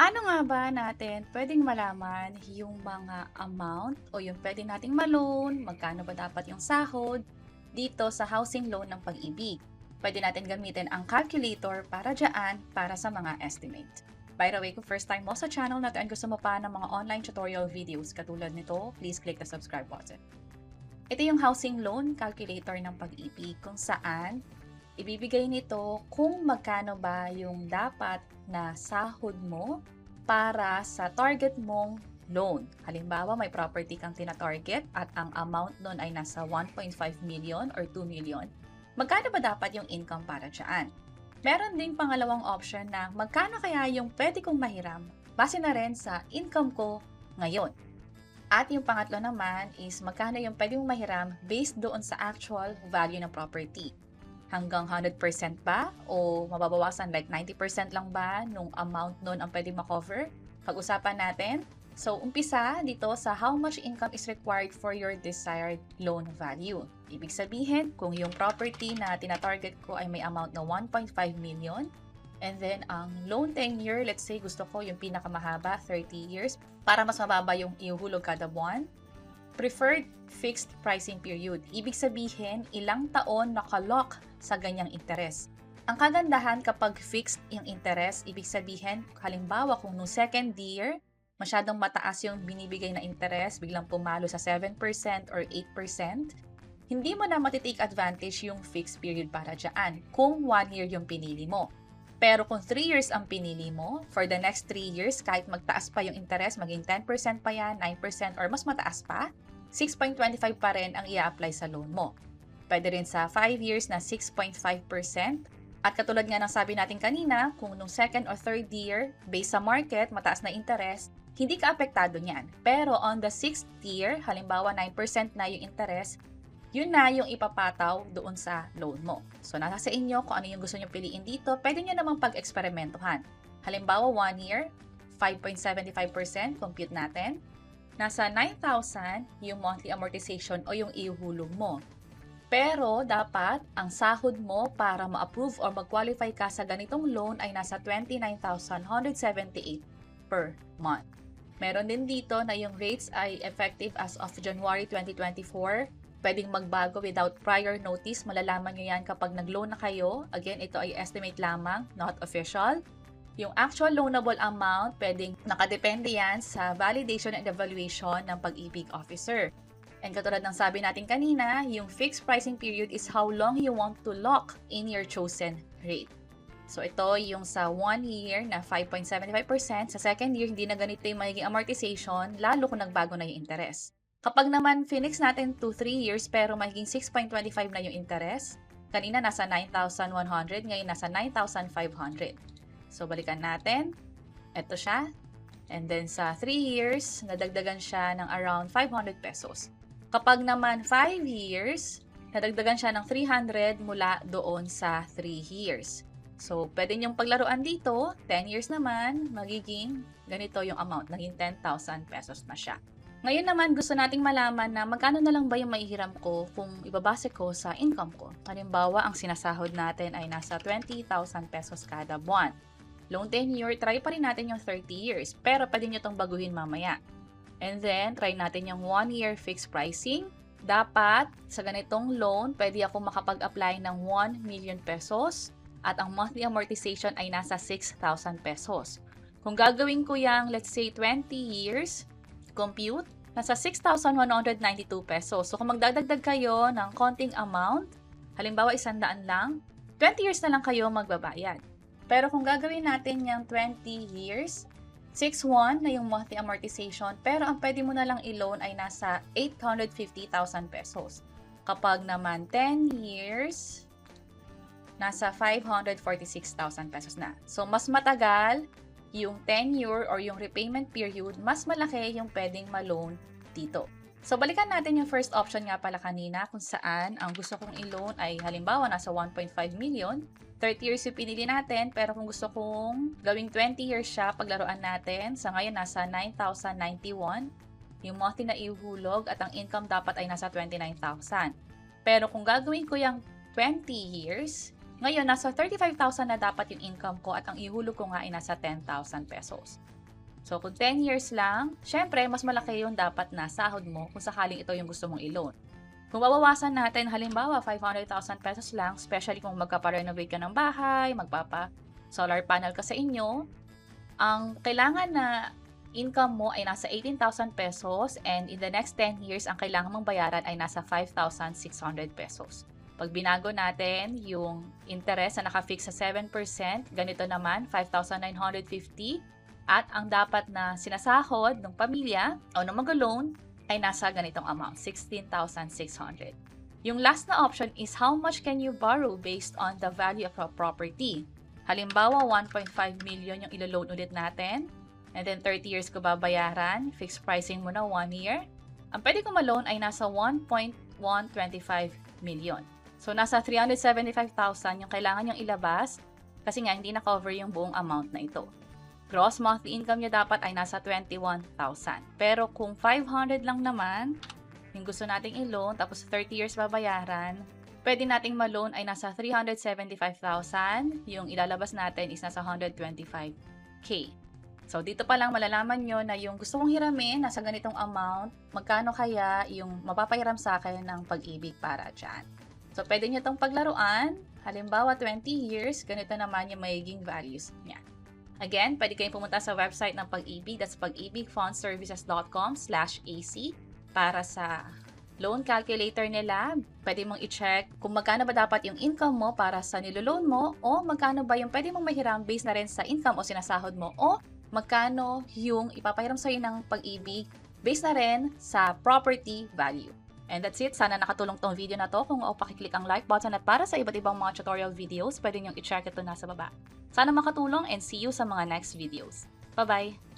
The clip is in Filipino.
Paano nga ba natin puwedeng malaman yung mga amount o yung puwede nating ma-loan, magkano ba dapat yung sahod dito sa housing loan ng Pag-ibig? Puwede natin gamitin ang calculator para diyaan para sa mga estimate. By the way, kung first time mo sa channel na 'to and gusto mo pa ng mga online tutorial videos katulad nito, please click the subscribe button. Ito yung housing loan calculator ng Pag-ibig kung saan ibibigay nito kung magkano ba yung dapat na sahod mo para sa target mong loan. Halimbawa, may property kang tina-target at ang amount nun ay nasa 1.5 million or 2 million. Magkano ba dapat yung income para dyan? Meron ding pangalawang option na magkano kaya yung pwede kong mahiram base na rin sa income ko ngayon. At yung pangatlo naman is magkano yung pwede mong mahiram based doon sa actual value ng property. Hanggang 100% ba? O mababawasan like 90% lang ba nung amount nun ang pwede makover? Pag-usapan natin. So, umpisa dito sa how much income is required for your desired loan value. Ibig sabihin, kung yung property na tinatarget ko ay may amount na 1.5 million, and then ang loan tenure, let's say gusto ko yung pinakamahaba, 30 years, para mas mababa yung ihuhulog kada buwan. Preferred fixed pricing period. Ibig sabihin, ilang taon nakalock sa ganyang interes. Ang kagandahan kapag fixed yung interest, ibig sabihin, halimbawa kung no second year, masyadong mataas yung binibigay na interest, biglang pumalo sa 7% or 8%, hindi mo na matitake advantage yung fixed period para dyan kung 1 year yung pinili mo. Pero kung 3 years ang pinili mo, for the next 3 years, kahit magtaas pa yung interest, maging 10% pa yan, 9% or mas mataas pa, 6.25 pa rin ang i-apply sa loan mo. Pwede rin sa 5 years na 6.5%. At katulad nga ng sabi natin kanina, kung nung second or third year, based sa market, mataas na interest, hindi ka apektado niyan. Pero on the 6th year, halimbawa 9% na yung interest, yun na yung ipapataw doon sa loan mo. So, nasa sa inyo kung ano yung gusto nyo piliin dito. Pwede nyo namang pag-eksperimentuhan. Halimbawa, 1 year, 5.75%, compute natin. Nasa 9,000 yung monthly amortization o yung ihuhulog mo. Pero, dapat ang sahod mo para ma-approve or mag-qualify ka sa ganitong loan ay nasa 29,178 per month. Meron din dito na yung rates ay effective as of January 2024. Pwedeng magbago without prior notice. Malalaman nyo yan kapag nag-loan na kayo. Again, ito ay estimate lamang, not official. Yung actual loanable amount, pwedeng nakadepende yan sa validation and evaluation ng Pag-ibig officer. And katulad ng sabi natin kanina, yung fixed pricing period is how long you want to lock in your chosen rate. So ito yung sa 1 year na 5.75%, sa second year hindi na ganito yung magiging amortization, lalo kung nagbago na yung interest. Kapag naman finix natin to 3 years pero magiging 6.25 na yung interest, kanina nasa 9,100, ngayon nasa 9,500. So balikan natin, ito siya. And then sa 3 years, nadagdagan siya ng around 500 pesos. Kapag naman 5 years, nadagdagan siya ng 300 mula doon sa 3 years. So, pwede niyong paglaruan dito, 10 years naman, magiging ganito yung amount, naging 10,000 pesos na siya. Ngayon naman, gusto nating malaman na magkano na lang ba yung maihiram ko kung ibabase ko sa income ko. Halimbawa, ang sinasahod natin ay nasa 20,000 pesos kada buwan. Loan tenure, try pa rin natin yung 30 years, pero pwede nyo itong baguhin mamaya. And then, try natin yung 1 year fixed pricing. Dapat, sa ganitong loan, pwede ako makapag-apply ng 1 million pesos at ang monthly amortization ay nasa 6,000 pesos. Kung gagawin ko yung, let's say, 20 years, compute, nasa 6,192 pesos. So, kung magdadagdag kayo ng konting amount, halimbawa 100 lang, 20 years na lang kayo magbabayad. Pero kung gagawin natin yung 20 years, 6,1 na yung monthly amortization, pero ang pwede mo na lang i-loan ay nasa 850,000 pesos. Kapag naman 10 years, nasa 546,000 pesos na. So, mas matagal yung tenure or yung repayment period, mas malaki yung pwedeng ma-loan dito. So, balikan natin yung first option nga pala kanina kung saan ang gusto kong i-loan ay halimbawa nasa 1.5 million. 30 years yung pinili natin, pero kung gusto kong gawing 20 years siya, paglaruan natin, sa ngayon nasa 9,091. Yung monthly na ihuhulog at ang income dapat ay nasa 29,000. Pero kung gagawin ko yung 20 years, Ngayon, nasa 35,000 na dapat yung income ko at ang ihulog ko nga ay nasa 10,000 pesos. So, kung 10 years lang, syempre, mas malaki yung dapat na sahod mo kung sakaling ito yung gusto mong i-loan. Kung babawasan natin, halimbawa, 500,000 pesos lang, especially kung magpa-renovate ka ng bahay, magpapa-solar panel ka sa inyo, ang kailangan na income mo ay nasa 18,000 pesos and in the next 10 years, ang kailangan mong bayaran ay nasa 5,600 pesos. Pag binago natin yung interest na nakafix sa 7%, ganito naman, 5,950 at ang dapat na sinasahod ng pamilya o ng mag-loan ay nasa ganitong amount, 16,600. Yung last na option is how much can you borrow based on the value of a property. Halimbawa, 1.5 million yung ilo-loan ulit natin. And then 30 years ko babayaran, fixed pricing mo na 1 year. Ang pwede ko ma-loan ay nasa 1.125 million. So, nasa 375,000 yung kailangan yung ilabas kasi nga hindi na-cover yung buong amount na ito. Gross monthly income niya dapat ay nasa 21,000. Pero kung 500 lang naman, yung gusto nating i-loan, tapos 30 years babayaran, pwede nating ma-loan ay nasa 375,000. Yung ilalabas natin is nasa 125K. So, dito pa lang malalaman nyo na yung gusto kong hiramin, nasa ganitong amount, magkano kaya yung mapapahiram sa akin ng Pag-ibig para dyan. So, pwede nyo itong paglaruan. Halimbawa, 20 years, ganito naman yung magiging values niya. Again, pwede kayong pumunta sa website ng Pag-ibig, that's pag-ibigfundservices.com/AC para sa loan calculator nila. Pwede mong i-check kung magkano ba dapat yung income mo para sa niloloan mo o magkano ba yung pwede mong mahiram based na rin sa income o sinasahod mo o magkano yung ipapahiram sa'yo ng Pag-ibig based na rin sa property value. And that's it. Sana nakatulong tong video na to. Kung pakiclick ang like button at para sa iba't ibang mga tutorial videos, pwede nyo i-check ito nasa baba. Sana makatulong and see you sa mga next videos. Bye-bye!